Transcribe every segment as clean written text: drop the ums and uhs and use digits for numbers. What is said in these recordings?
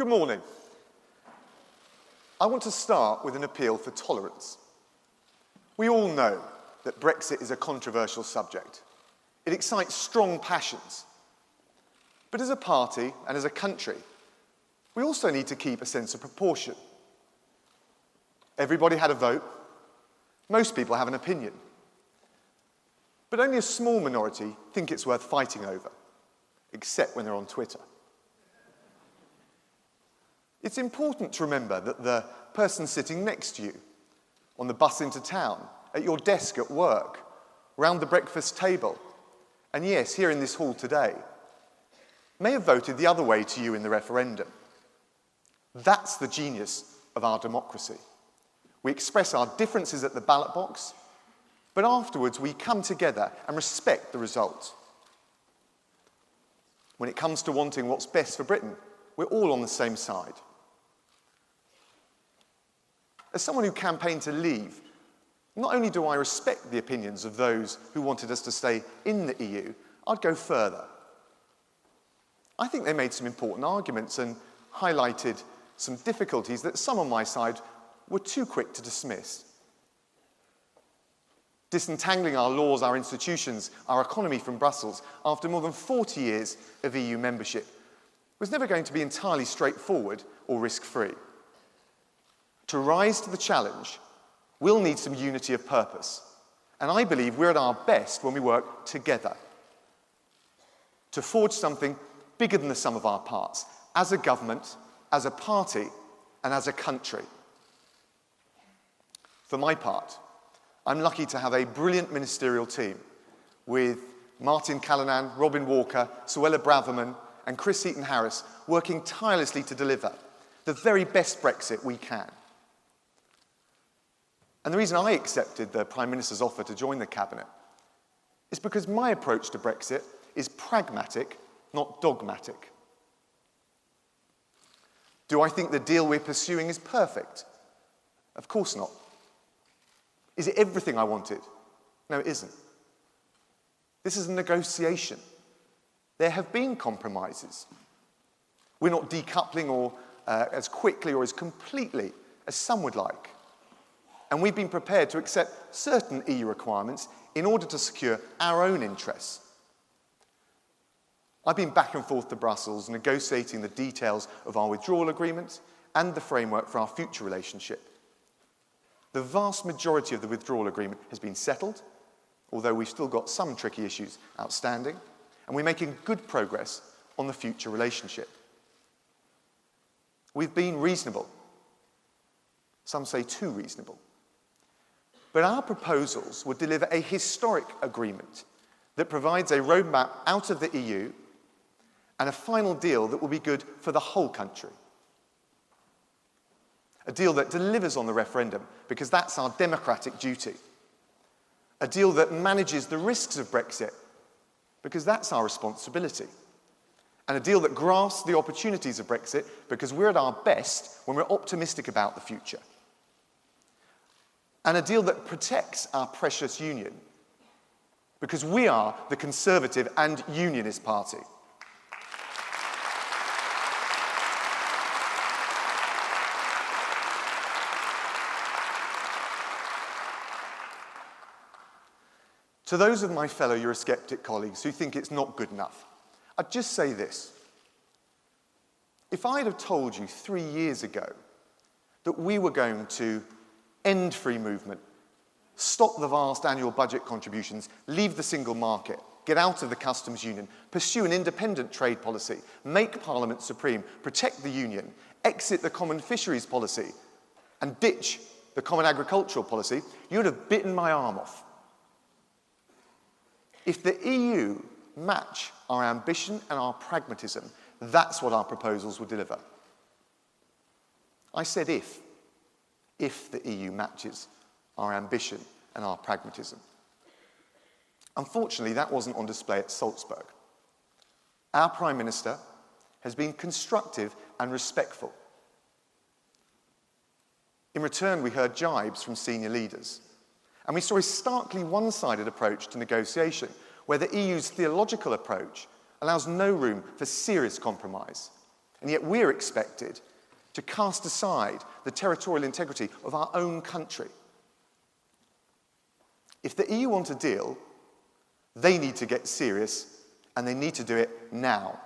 Good morning. I want to start with an appeal for tolerance. We all know that Brexit is a controversial subject. It excites strong passions. But as a party and as a country, we also need to keep a sense of proportion. Everybody had a vote. Most people have an opinion. But only a small minority think it's worth fighting over, except when they're on Twitter. It's important to remember that the person sitting next to you, on the bus into town, at your desk at work, round the breakfast table, and yes, here in this hall today, may have voted the other way to you in the referendum. That's the genius of our democracy. We express our differences at the ballot box, but afterwards we come together and respect the result. When it comes to wanting what's best for Britain, we're all on the same side. As someone who campaigned to leave, not only do I respect the opinions of those who wanted us to stay in the EU, I'd go further. I think they made some important arguments and highlighted some difficulties that some on my side were too quick to dismiss. Disentangling our laws, our institutions, our economy from Brussels after more than 40 years of EU membership was never going to be entirely straightforward or risk-free. To rise to the challenge, we'll need some unity of purpose, and I believe we're at our best when we work together to forge something bigger than the sum of our parts, as a government, as a party, and as a country. For my part, I'm lucky to have a brilliant ministerial team with Martin Callanan, Robin Walker, Suella Braverman, and Chris Eaton-Harris working tirelessly to deliver the very best Brexit we can. And the reason I accepted the Prime Minister's offer to join the Cabinet is because my approach to Brexit is pragmatic, not dogmatic. Do I think the deal we're pursuing is perfect? Of course not. Is it everything I wanted? No, it isn't. This is a negotiation. There have been compromises. We're not decoupling or as quickly or as completely as some would like. And we've been prepared to accept certain EU requirements in order to secure our own interests. I've been back and forth to Brussels negotiating the details of our withdrawal agreement and the framework for our future relationship. The vast majority of the withdrawal agreement has been settled, although we've still got some tricky issues outstanding, and we're making good progress on the future relationship. We've been reasonable. Some say too reasonable. But our proposals would deliver a historic agreement that provides a roadmap out of the EU and a final deal that will be good for the whole country. A deal that delivers on the referendum, because that's our democratic duty. A deal that manages the risks of Brexit, because that's our responsibility. And a deal that grasps the opportunities of Brexit, because we're at our best when we're optimistic about the future. And a deal that protects our precious union, because we are the Conservative and Unionist Party. To those of my fellow Eurosceptic colleagues who think it's not good enough, I'd just say this. If I'd have told you 3 years ago that we were going to end free movement, stop the vast annual budget contributions, leave the single market, get out of the customs union, pursue an independent trade policy, make Parliament supreme, protect the union, exit the common fisheries policy, and ditch the common agricultural policy, you'd have bitten my arm off. If the EU match our ambition and our pragmatism, that's what our proposals will deliver. I said if the EU matches our ambition and our pragmatism. Unfortunately, that wasn't on display at Salzburg. Our Prime Minister has been constructive and respectful. In return, we heard jibes from senior leaders. And we saw a starkly one-sided approach to negotiation, where the EU's theological approach allows no room for serious compromise. And yet we're expected to cast aside the territorial integrity of our own country. If the EU want a deal, they need to get serious, and they need to do it now.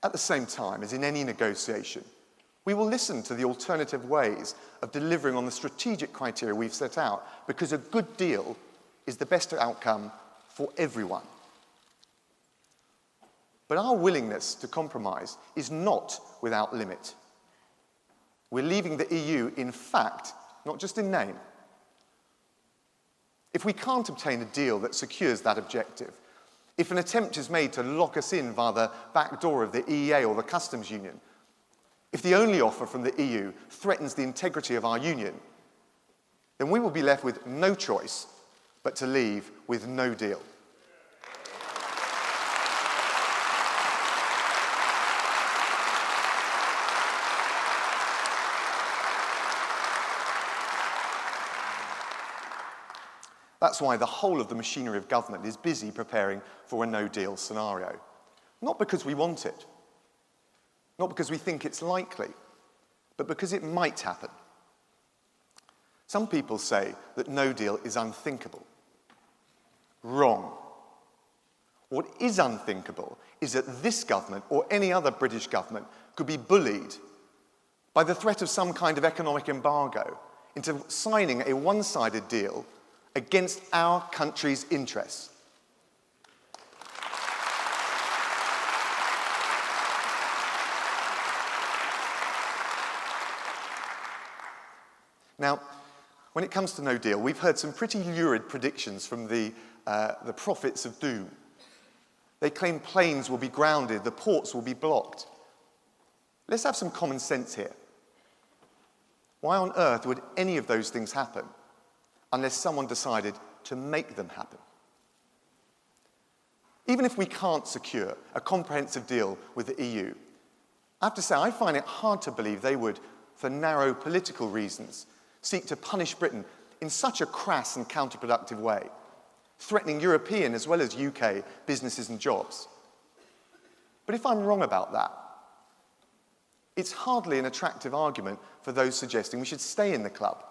At the same time, as in any negotiation, we will listen to the alternative ways of delivering on the strategic criteria we've set out, because a good deal is the best outcome for everyone. But our willingness to compromise is not without limit. We're leaving the EU in fact, not just in name. If we can't obtain a deal that secures that objective, if an attempt is made to lock us in via the back door of the EEA or the customs union, if the only offer from the EU threatens the integrity of our union, then we will be left with no choice but to leave with no deal. That's why the whole of the machinery of government is busy preparing for a no-deal scenario. Not because we want it, not because we think it's likely, but because it might happen. Some people say that no deal is unthinkable. Wrong. What is unthinkable is that this government or any other British government could be bullied by the threat of some kind of economic embargo into signing a one-sided deal against our country's interests. Now, when it comes to no deal, we've heard some pretty lurid predictions from the prophets of doom. They claim planes will be grounded, the ports will be blocked. Let's have some common sense here. Why on earth would any of those things happen unless someone decided to make them happen? Even if we can't secure a comprehensive deal with the EU, I have to say I find it hard to believe they would, for narrow political reasons, seek to punish Britain in such a crass and counterproductive way, threatening European as well as UK businesses and jobs. But if I'm wrong about that, it's hardly an attractive argument for those suggesting we should stay in the club.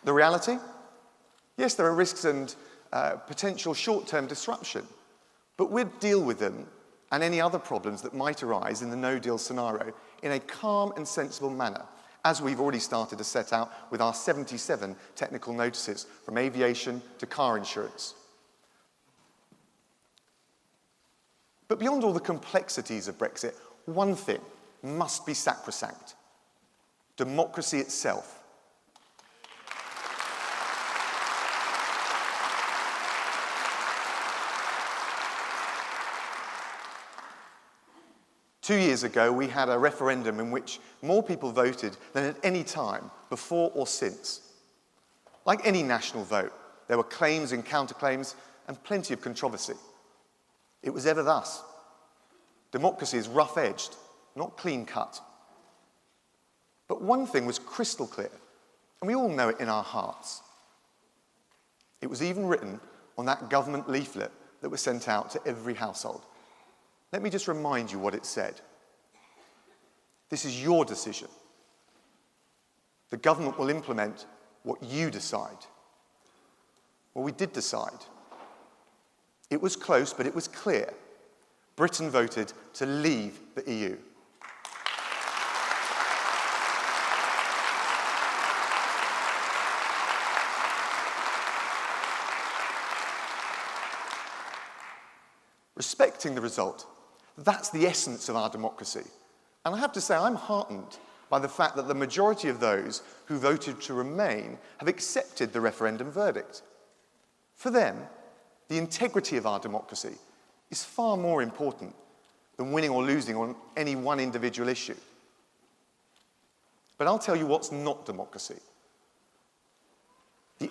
The reality? Yes, there are risks and potential short-term disruption, but we'd deal with them and any other problems that might arise in the no-deal scenario in a calm and sensible manner, as we've already started to set out with our 77 technical notices, from aviation to car insurance. But beyond all the complexities of Brexit, one thing must be sacrosanct: democracy itself. Two years ago, we had a referendum in which more people voted than at any time before or since. Like any national vote, there were claims and counterclaims and plenty of controversy. It was ever thus. Democracy is rough-edged, not clean-cut. But one thing was crystal clear, and we all know it in our hearts. It was even written on that government leaflet that was sent out to every household. Let me just remind you what it said. This is your decision. The government will implement what you decide. Well, we did decide. It was close, but it was clear. Britain voted to leave the EU. Respecting the result, that's the essence of our democracy. And I have to say, I'm heartened by the fact that the majority of those who voted to remain have accepted the referendum verdict. For them, the integrity of our democracy is far more important than winning or losing on any one individual issue. But I'll tell you what's not democracy.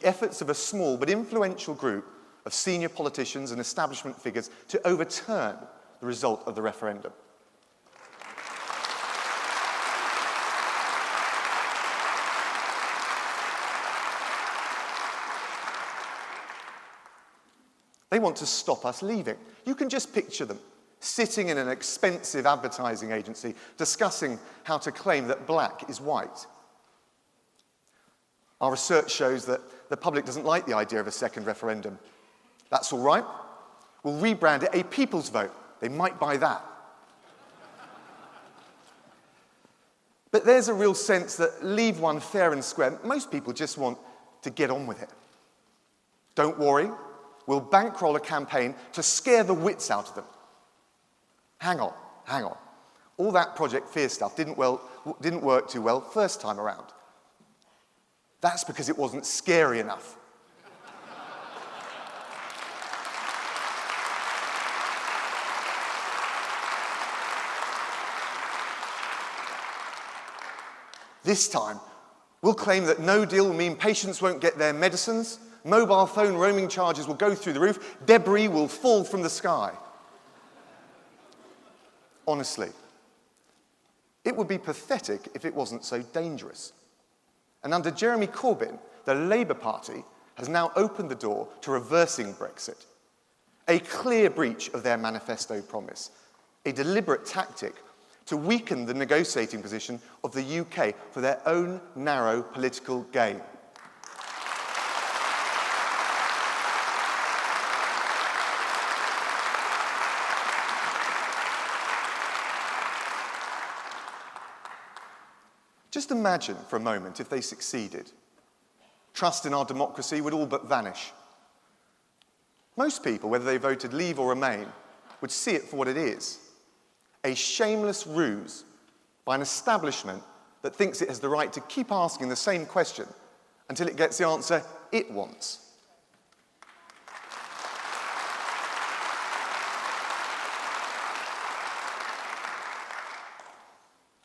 the efforts of a small but influential group of senior politicians and establishment figures to overturn the result of the referendum. They want to stop us leaving. You can just picture them sitting in an expensive advertising agency discussing how to claim that black is white. Our research shows that the public doesn't like the idea of a second referendum. That's all right. We'll rebrand it a people's vote. They might buy that. But there's a real sense that leave one fair and square. Most people just want to get on with it. Don't worry. We'll bankroll a campaign to scare the wits out of them. Hang on. All that Project Fear stuff didn't work too well first time around. That's because it wasn't scary enough. This time, we'll claim that no deal will mean patients won't get their medicines, mobile phone roaming charges will go through the roof, debris will fall from the sky. Honestly, it would be pathetic if it wasn't so dangerous. And under Jeremy Corbyn, the Labour Party has now opened the door to reversing Brexit. A clear breach of their manifesto promise, a deliberate tactic to weaken the negotiating position of the UK for their own narrow political gain. Just imagine for a moment if they succeeded. Trust in our democracy would all but vanish. Most people, whether they voted Leave or Remain, would see it for what it is. A shameless ruse by an establishment that thinks it has the right to keep asking the same question until it gets the answer it wants.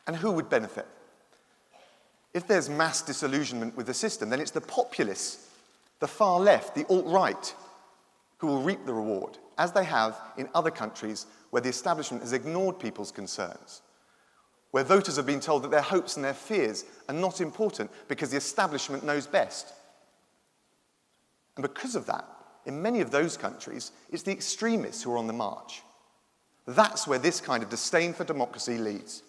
And who would benefit? If there's mass disillusionment with the system, then it's the populists, the far left, the alt-right, who will reap the reward, as they have in other countries where the establishment has ignored people's concerns, where voters have been told that their hopes and their fears are not important because the establishment knows best. And because of that, in many of those countries, it's the extremists who are on the march. That's where this kind of disdain for democracy leads.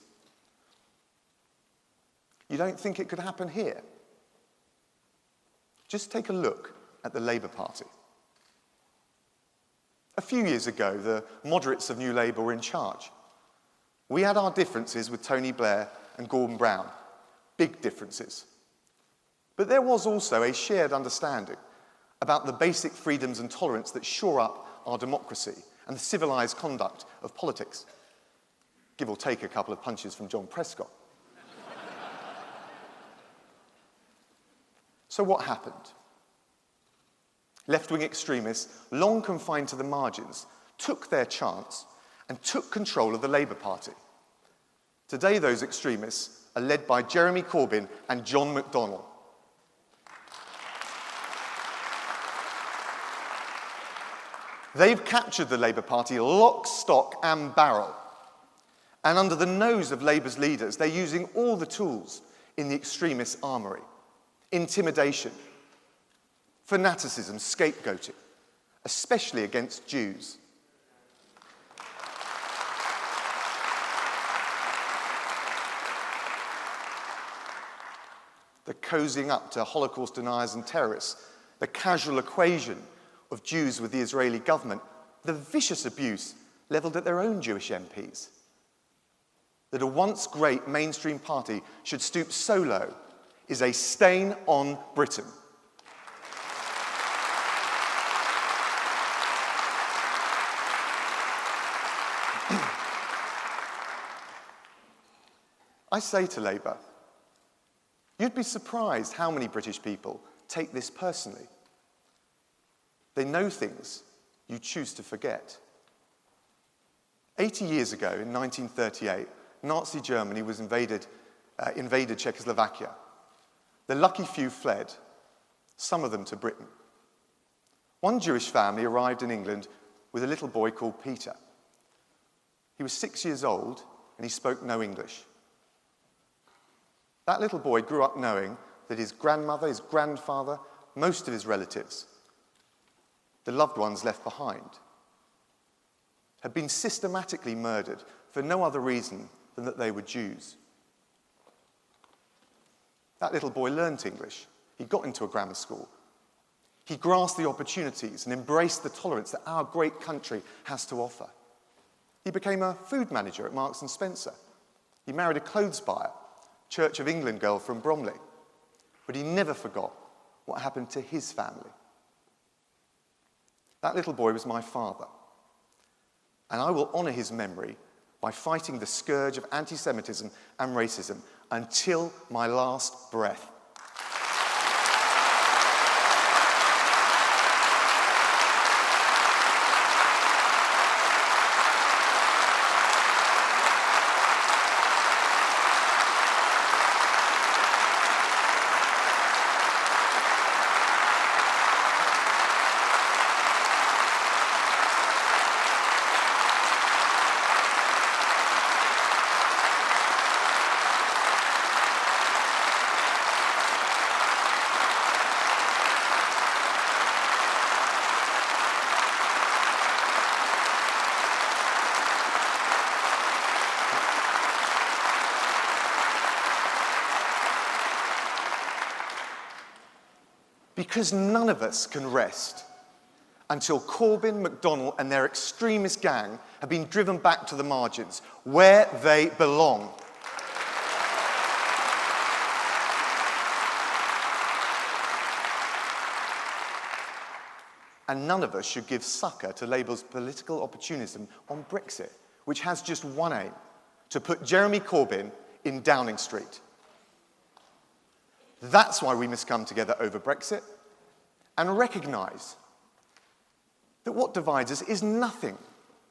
You don't think it could happen here? Just take a look at the Labour Party. A few years ago, the moderates of New Labour were in charge. We had our differences with Tony Blair and Gordon Brown, big differences. But there was also a shared understanding about the basic freedoms and tolerance that shore up our democracy and the civilised conduct of politics. Give or take a couple of punches from John Prescott. So what happened? Left-wing extremists, long confined to the margins, took their chance and took control of the Labour Party. Today, those extremists are led by Jeremy Corbyn and John McDonnell. They've captured the Labour Party lock, stock and barrel. And under the nose of Labour's leaders, they're using all the tools in the extremist armoury. Intimidation, fanaticism, scapegoating, especially against Jews. The cozying up to Holocaust deniers and terrorists, the casual equation of Jews with the Israeli government, the vicious abuse levelled at their own Jewish MPs. That a once great mainstream party should stoop so low is a stain on Britain. I say to Labour, you'd be surprised how many British people take this personally. They know things you choose to forget. 80 years ago, in 1938, Nazi Germany invaded Czechoslovakia. The lucky few fled. some of them to Britain. One Jewish family arrived in England with a little boy called Peter. He was 6 years old and he spoke no English. That little boy grew up knowing that his grandmother, his grandfather, most of his relatives, the loved ones left behind, had been systematically murdered for no other reason than that they were Jews. That little boy learnt English. He got into a grammar school. He grasped the opportunities and embraced the tolerance that our great country has to offer. He became a food manager at Marks and Spencer. He married a clothes buyer, Church of England girl from Bromley. But he never forgot what happened to his family. That little boy was my father. And I will honour his memory by fighting the scourge of anti-Semitism and racism until my last breath. Because none of us can rest until Corbyn, McDonnell and their extremist gang have been driven back to the margins, where they belong. And none of us should give succor to Labour's political opportunism on Brexit, which has just one aim: to put Jeremy Corbyn in Downing Street. That's why we must come together over Brexit and recognise that what divides us is nothing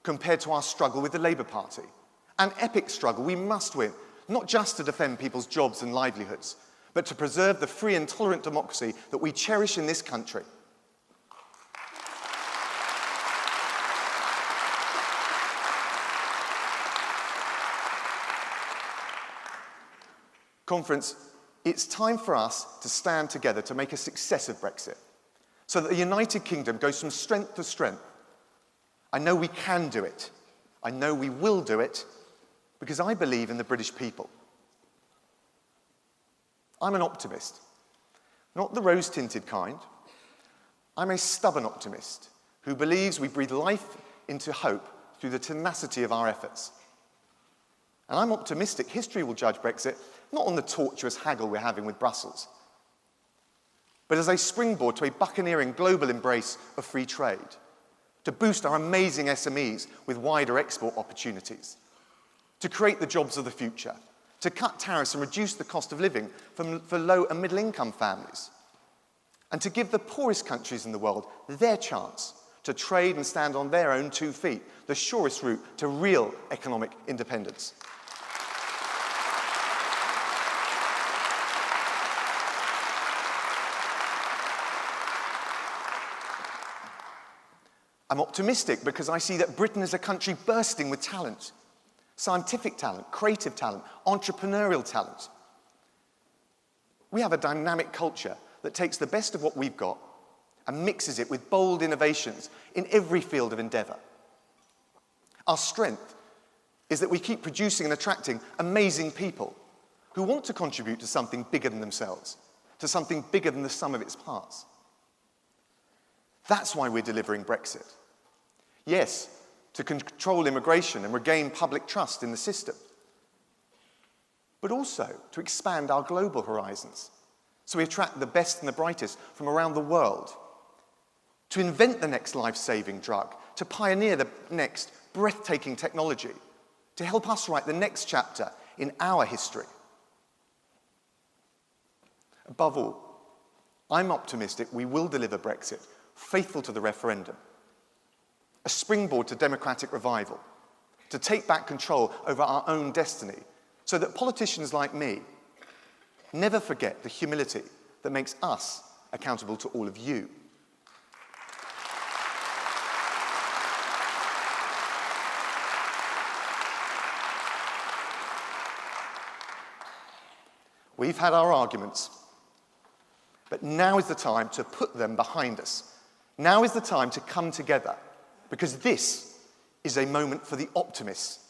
compared to our struggle with the Labour Party. An epic struggle we must win, not just to defend people's jobs and livelihoods, but to preserve the free and tolerant democracy that we cherish in this country. Conference, it's time for us to stand together to make a success of Brexit, so that the United Kingdom goes from strength to strength. I know we can do it. I know we will do it, because I believe in the British people. I'm an optimist, not the rose-tinted kind. I'm a stubborn optimist who believes we breathe life into hope through the tenacity of our efforts. And I'm optimistic history will judge Brexit not on the tortuous haggle we're having with Brussels, but as a springboard to a buccaneering global embrace of free trade, to boost our amazing SMEs with wider export opportunities, to create the jobs of the future, to cut tariffs and reduce the cost of living for low and middle income families, and to give the poorest countries in the world their chance to trade and stand on their own 2 feet, the surest route to real economic independence. I'm optimistic because I see that Britain is a country bursting with talent. Scientific talent, creative talent, entrepreneurial talent. We have a dynamic culture that takes the best of what we've got and mixes it with bold innovations in every field of endeavour. Our strength is that we keep producing and attracting amazing people who want to contribute to something bigger than themselves, to something bigger than the sum of its parts. That's why we're delivering Brexit. Yes, to control immigration and regain public trust in the system, but also to expand our global horizons so we attract the best and the brightest from around the world, to invent the next life-saving drug, to pioneer the next breathtaking technology, to help us write the next chapter in our history. Above all, I'm optimistic we will deliver Brexit faithful to the referendum, a springboard to democratic revival, to take back control over our own destiny, so that politicians like me never forget the humility that makes us accountable to all of you. We've had our arguments, but now is the time to put them behind us. Now is the time to come together, because this is a moment for the optimists,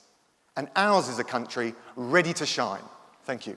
and ours is a country ready to shine. Thank you.